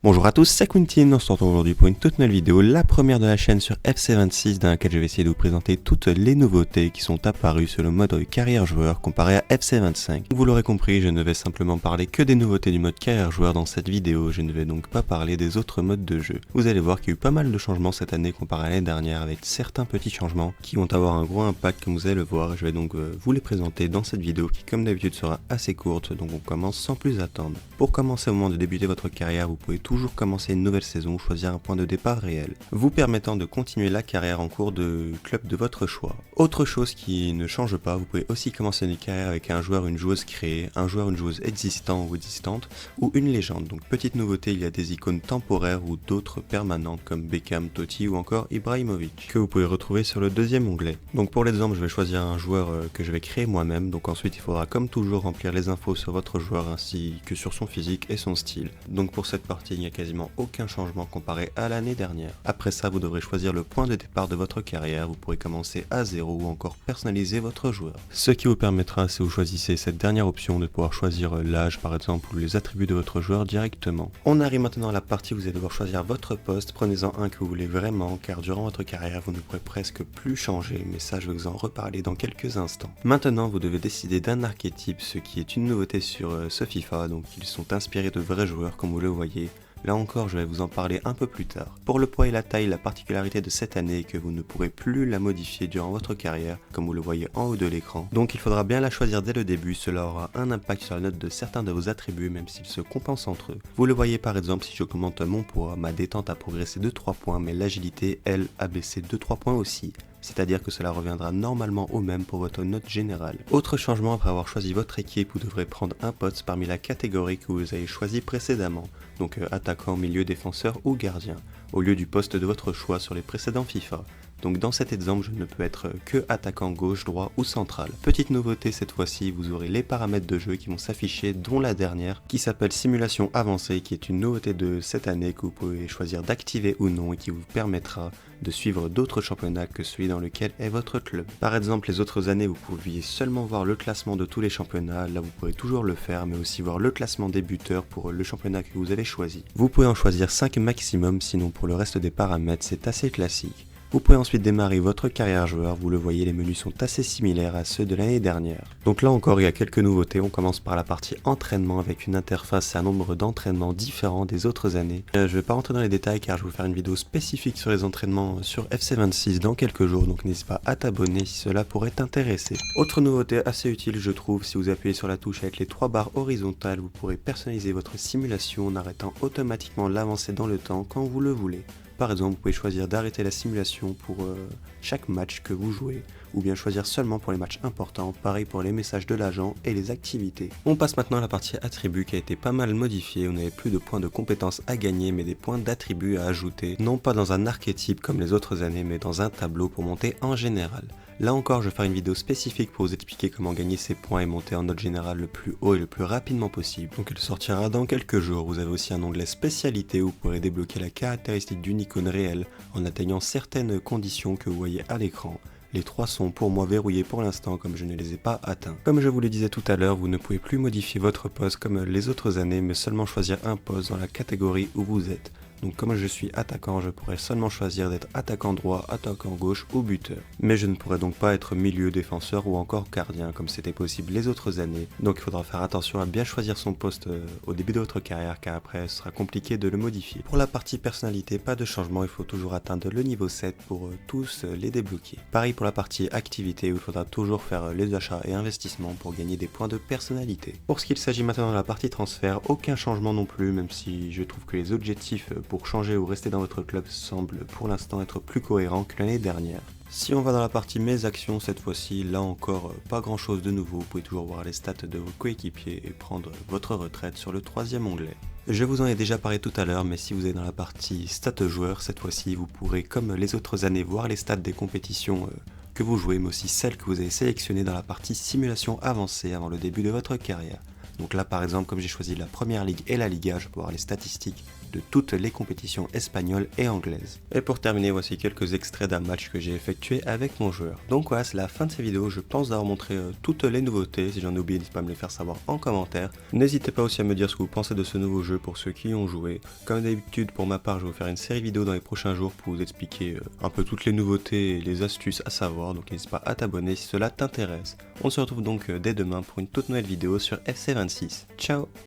Bonjour à tous, c'est Quentin, on se retrouve aujourd'hui pour une toute nouvelle vidéo, la première de la chaîne sur FC26 dans laquelle je vais essayer de vous présenter toutes les nouveautés qui sont apparues sur le mode carrière joueur comparé à FC25. Vous l'aurez compris, je ne vais simplement parler que des nouveautés du mode carrière joueur dans cette vidéo, je ne vais donc pas parler des autres modes de jeu. Vous allez voir qu'il y a eu pas mal de changements cette année comparé à l'année dernière avec certains petits changements qui vont avoir un gros impact comme vous allez le voir. Je vais donc vous les présenter dans cette vidéo qui comme d'habitude sera assez courte, donc on commence sans plus attendre. Pour commencer au moment de débuter votre carrière, vous pouvez toujours commencer une nouvelle saison ou choisir un point de départ réel, vous permettant de continuer la carrière en cours de club de votre choix. Autre chose qui ne change pas, vous pouvez aussi commencer une carrière avec un joueur, une joueuse créée, un joueur, une joueuse existant ou existante, ou une légende. Donc petite nouveauté, il y a des icônes temporaires ou d'autres permanentes comme Beckham, Totti ou encore Ibrahimovic, que vous pouvez retrouver sur le deuxième onglet. Donc pour l'exemple, je vais choisir un joueur que je vais créer moi-même, donc ensuite il faudra comme toujours remplir les infos sur votre joueur ainsi que sur son physique et son style. Donc pour cette partie, il n'y a quasiment aucun changement comparé à l'année dernière. Après ça, vous devrez choisir le point de départ de votre carrière, vous pourrez commencer à 0 ou encore personnaliser votre joueur. Ce qui vous permettra, si vous choisissez cette dernière option, de pouvoir choisir l'âge par exemple ou les attributs de votre joueur directement. On arrive maintenant à la partie où vous allez devoir choisir votre poste, prenez-en un que vous voulez vraiment car durant votre carrière vous ne pourrez presque plus changer, mais ça je vais vous en reparler dans quelques instants. Maintenant vous devez décider d'un archétype, ce qui est une nouveauté sur ce FIFA, donc ils sont inspirés de vrais joueurs comme vous le voyez. Là encore, je vais vous en parler un peu plus tard. Pour le poids et la taille, la particularité de cette année est que vous ne pourrez plus la modifier durant votre carrière, comme vous le voyez en haut de l'écran. Donc il faudra bien la choisir dès le début, cela aura un impact sur la note de certains de vos attributs, même s'ils se compensent entre eux. Vous le voyez par exemple, si j'augmente mon poids, ma détente a progressé de 3 points, mais l'agilité, elle, a baissé de 3 points aussi. C'est-à-dire que cela reviendra normalement au même pour votre note générale. Autre changement, après avoir choisi votre équipe, vous devrez prendre un poste parmi la catégorie que vous avez choisi précédemment, donc attaquant, milieu, défenseur ou gardien, au lieu du poste de votre choix sur les précédents FIFA. Donc dans cet exemple, je ne peux être que attaquant gauche, droit ou central. Petite nouveauté cette fois-ci, vous aurez les paramètres de jeu qui vont s'afficher, dont la dernière qui s'appelle simulation avancée, qui est une nouveauté de cette année que vous pouvez choisir d'activer ou non et qui vous permettra de suivre d'autres championnats que celui dans lequel est votre club. Par exemple, les autres années, vous pouviez seulement voir le classement de tous les championnats, là vous pourrez toujours le faire, mais aussi voir le classement des buteurs pour le championnat que vous avez choisi. Vous pouvez en choisir 5 maximum, sinon pour le reste des paramètres, c'est assez classique. Vous pouvez ensuite démarrer votre carrière joueur, vous le voyez, les menus sont assez similaires à ceux de l'année dernière. Donc là encore, il y a quelques nouveautés, on commence par la partie entraînement avec une interface et un nombre d'entraînements différents des autres années. Je ne vais pas rentrer dans les détails car je vais vous faire une vidéo spécifique sur les entraînements sur FC26 dans quelques jours, donc n'hésitez pas à t'abonner si cela pourrait t'intéresser. Autre nouveauté assez utile je trouve, si vous appuyez sur la touche avec les 3 barres horizontales, vous pourrez personnaliser votre simulation en arrêtant automatiquement l'avancée dans le temps quand vous le voulez. Par exemple, vous pouvez choisir d'arrêter la simulation pour chaque match que vous jouez, ou bien choisir seulement pour les matchs importants, pareil pour les messages de l'agent et les activités. On passe maintenant à la partie attributs qui a été pas mal modifiée, on n'avait plus de points de compétences à gagner, mais des points d'attributs à ajouter, non pas dans un archétype comme les autres années, mais dans un tableau pour monter en général. Là encore, je vais faire une vidéo spécifique pour vous expliquer comment gagner ces points et monter en note générale le plus haut et le plus rapidement possible. Donc elle sortira dans quelques jours. Vous avez aussi un onglet spécialité où vous pourrez débloquer la caractéristique d'une icône réelle en atteignant certaines conditions que vous voyez à l'écran. Les 3 sont pour moi verrouillés pour l'instant comme je ne les ai pas atteints. Comme je vous le disais tout à l'heure, vous ne pouvez plus modifier votre poste comme les autres années, mais seulement choisir un poste dans la catégorie où vous êtes. Donc comme je suis attaquant, je pourrais seulement choisir d'être attaquant droit, attaquant gauche ou buteur. Mais je ne pourrais donc pas être milieu, défenseur ou encore gardien comme c'était possible les autres années. Donc il faudra faire attention à bien choisir son poste au début de votre carrière car après ce sera compliqué de le modifier. Pour la partie personnalité, pas de changement, il faut toujours atteindre le niveau 7 pour tous les débloquer. Pareil pour la partie activité où il faudra toujours faire les achats et investissements pour gagner des points de personnalité. Pour ce qu'il s'agit maintenant de la partie transfert, aucun changement non plus, même si je trouve que les objectifs pour changer ou rester dans votre club semble pour l'instant être plus cohérent que l'année dernière. Si on va dans la partie mes actions cette fois-ci, là encore pas grand chose de nouveau, vous pouvez toujours voir les stats de vos coéquipiers et prendre votre retraite sur le 3e onglet. Je vous en ai déjà parlé tout à l'heure, mais si vous êtes dans la partie stats joueurs, cette fois-ci vous pourrez comme les autres années voir les stats des compétitions que vous jouez, mais aussi celles que vous avez sélectionnées dans la partie simulation avancée avant le début de votre carrière. Donc là par exemple, comme j'ai choisi la première ligue et la Liga, je peux voir les statistiques de toutes les compétitions espagnoles et anglaises. Et pour terminer, voici quelques extraits d'un match que j'ai effectué avec mon joueur. Donc voilà, c'est la fin de cette vidéo, je pense d'avoir montré toutes les nouveautés. Si j'en ai oublié, n'hésitez pas à me les faire savoir en commentaire. N'hésitez pas aussi à me dire ce que vous pensez de ce nouveau jeu pour ceux qui y ont joué. Comme d'habitude, pour ma part, je vais vous faire une série vidéo dans les prochains jours pour vous expliquer un peu toutes les nouveautés et les astuces à savoir, donc n'hésite pas à t'abonner si cela t'intéresse. On se retrouve donc dès demain pour une toute nouvelle vidéo sur FC26. Ciao!